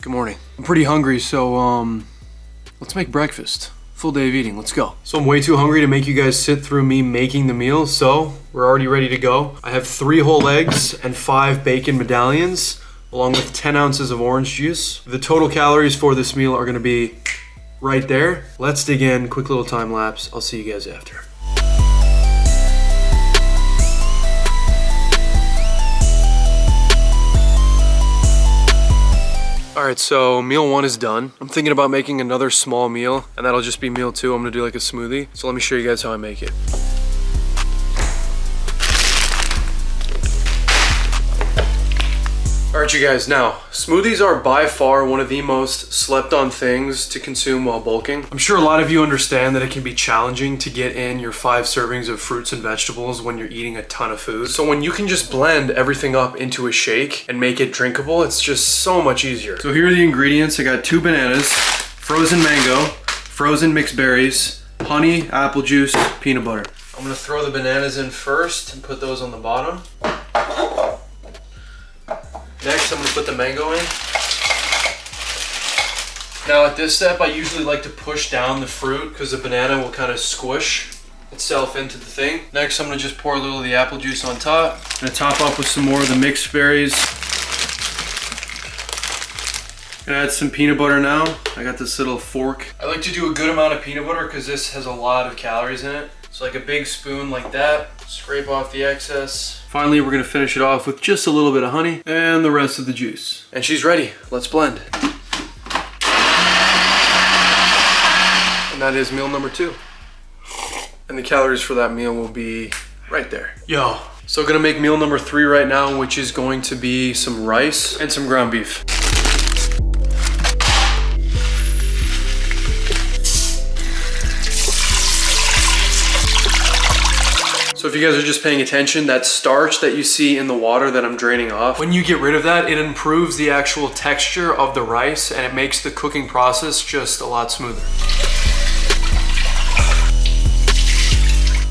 Good morning. I'm pretty hungry, so let's make breakfast. Full day of eating, let's go. So I'm way too hungry to make you guys sit through me making the meal, so we're already ready to go. I have 3 whole eggs and 5 bacon medallions, along with 10 ounces of orange juice. The total calories for this meal are gonna be right there. Let's dig in, quick little time lapse. I'll see you guys after. All right, so meal 1 is done. I'm thinking about making another small meal, and that'll just be meal 2. I'm gonna do like a smoothie. So let me show you guys how I make it. All right, you guys, now, smoothies are by far one of the most slept on things to consume while bulking. I'm sure a lot of you understand that it can be challenging to get in your 5 servings of fruits and vegetables when you're eating a ton of food. So when you can just blend everything up into a shake and make it drinkable, it's just so much easier. So here are the ingredients. I got 2 bananas, frozen mango, frozen mixed berries, honey, apple juice, peanut butter. I'm gonna throw the bananas in first and put those on the bottom. Next, I'm gonna put the mango in. Now at this step, I usually like to push down the fruit because the banana will kind of squish itself into the thing. Next, I'm gonna just pour a little of the apple juice on top. I'm gonna top up with some more of the mixed berries. Gonna add some peanut butter now. I got this little fork. I like to do a good amount of peanut butter because this has a lot of calories in it. So like a big spoon like that, scrape off the excess. Finally, we're gonna finish it off with just a little bit of honey and the rest of the juice. And she's ready, let's blend. And that is meal number 2. And the calories for that meal will be right there. Yo, so gonna make meal number 3 right now, which is going to be some rice and some ground beef. So if you guys are just paying attention, that starch that you see in the water that I'm draining off, when you get rid of that, it improves the actual texture of the rice and it makes the cooking process just a lot smoother.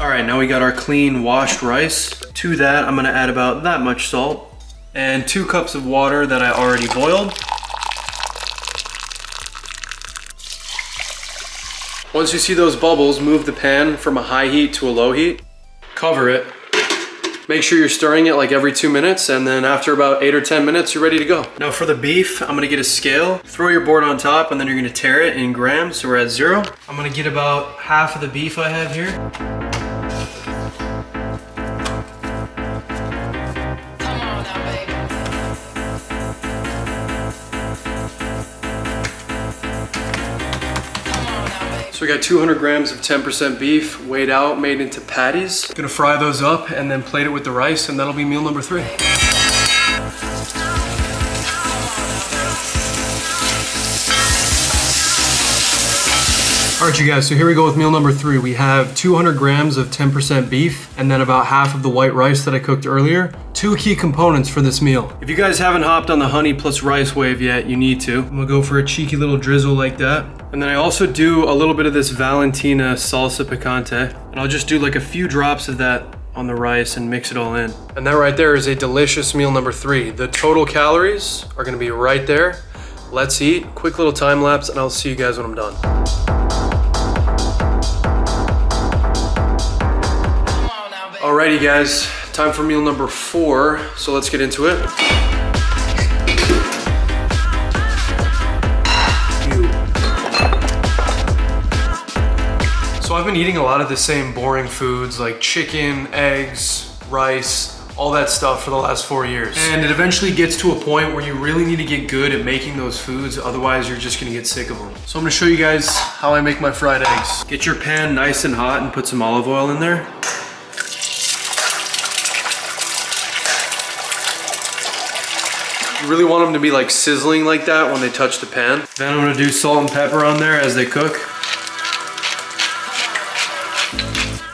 All right, now we got our clean washed rice. To that, I'm gonna add about that much salt and 2 cups of water that I already boiled. Once you see those bubbles, move the pan from a high heat to a low heat. Cover it. Make sure you're stirring it like every 2 minutes, and then after about 8 or 10 minutes, you're ready to go. Now for the beef, I'm gonna get a scale, throw your board on top, and then you're gonna tear it in grams, so we're at 0. I'm gonna get about half of the beef I have here. Come on now, baby. So we got 200 grams of 10% beef weighed out, made into patties. Gonna fry those up and then plate it with the rice, and that'll be meal number 3. All right, you guys, so here we go with meal number 3. We have 200 grams of 10% beef and then about half of the white rice that I cooked earlier. 2 key components for this meal. If you guys haven't hopped on the honey plus rice wave yet, you need to. I'm gonna go for a cheeky little drizzle like that. And then I also do a little bit of this Valentina salsa picante, and I'll just do like a few drops of that on the rice and mix it all in. And that right there is a delicious meal number 3. The total calories are gonna be right there. Let's eat. Quick little time lapse, and I'll see you guys when I'm done. Alrighty guys, time for meal number 4, so let's get into it. So I've been eating a lot of the same boring foods like chicken, eggs, rice, all that stuff for the last 4 years. And it eventually gets to a point where you really need to get good at making those foods, otherwise you're just gonna get sick of them. So I'm gonna show you guys how I make my fried eggs. Get your pan nice and hot and put some olive oil in there. You really want them to be like sizzling like that when they touch the pan. Then I'm gonna do salt and pepper on there as they cook.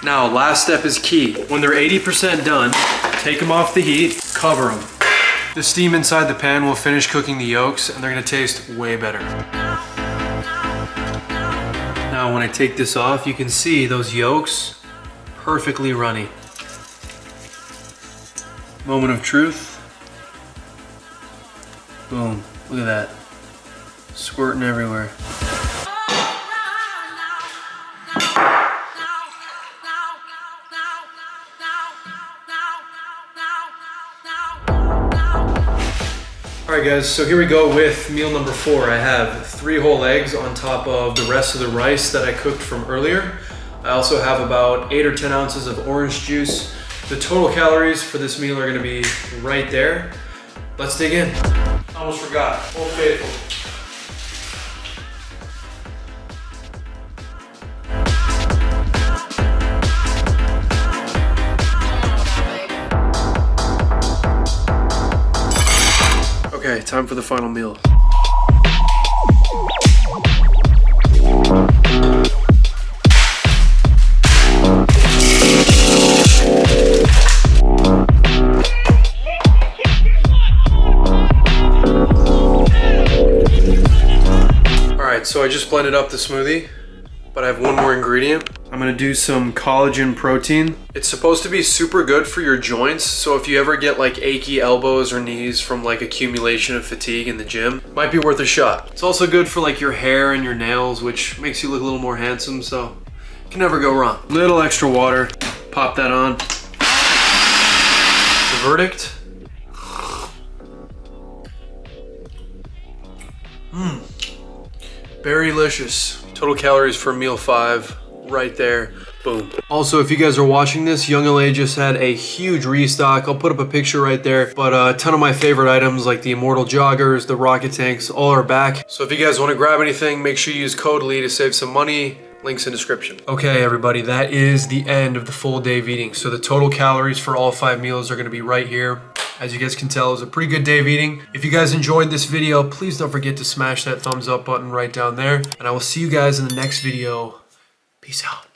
Now, last step is key. When they're 80% done, take them off the heat, cover them. The steam inside the pan will finish cooking the yolks and they're gonna taste way better. Now, when I take this off, you can see those yolks perfectly runny. Moment of truth. Boom, look at that. Squirting everywhere. All right guys, so here we go with meal number 4. I have 3 whole eggs on top of the rest of the rice that I cooked from earlier. I also have about 8 or 10 ounces of orange juice. The total calories for this meal are gonna be right there. Let's dig in. Almost forgot, Old Faithful. Okay, time for the final meal. Alright, so I just blended up the smoothie, but I have one more ingredient. I'm gonna do some collagen protein. It's supposed to be super good for your joints, so if you ever get like achy elbows or knees from like accumulation of fatigue in the gym, might be worth a shot. It's also good for like your hair and your nails, which makes you look a little more handsome, so you can never go wrong. Little extra water, pop that on. The verdict? Very delicious. Total calories for meal 5, right there, boom. Also, if you guys are watching this, Young LA just had a huge restock. I'll put up a picture right there, but a ton of my favorite items like the Immortal Joggers, the Rocket Tanks, all are back. So if you guys wanna grab anything, make sure you use code LEE to save some money. Links in description. Okay, everybody, that is the end of the full day of eating. So the total calories for all 5 meals are gonna be right here. As you guys can tell, it was a pretty good day of eating. If you guys enjoyed this video, please don't forget to smash that thumbs up button right down there. And I will see you guys in the next video. Peace out.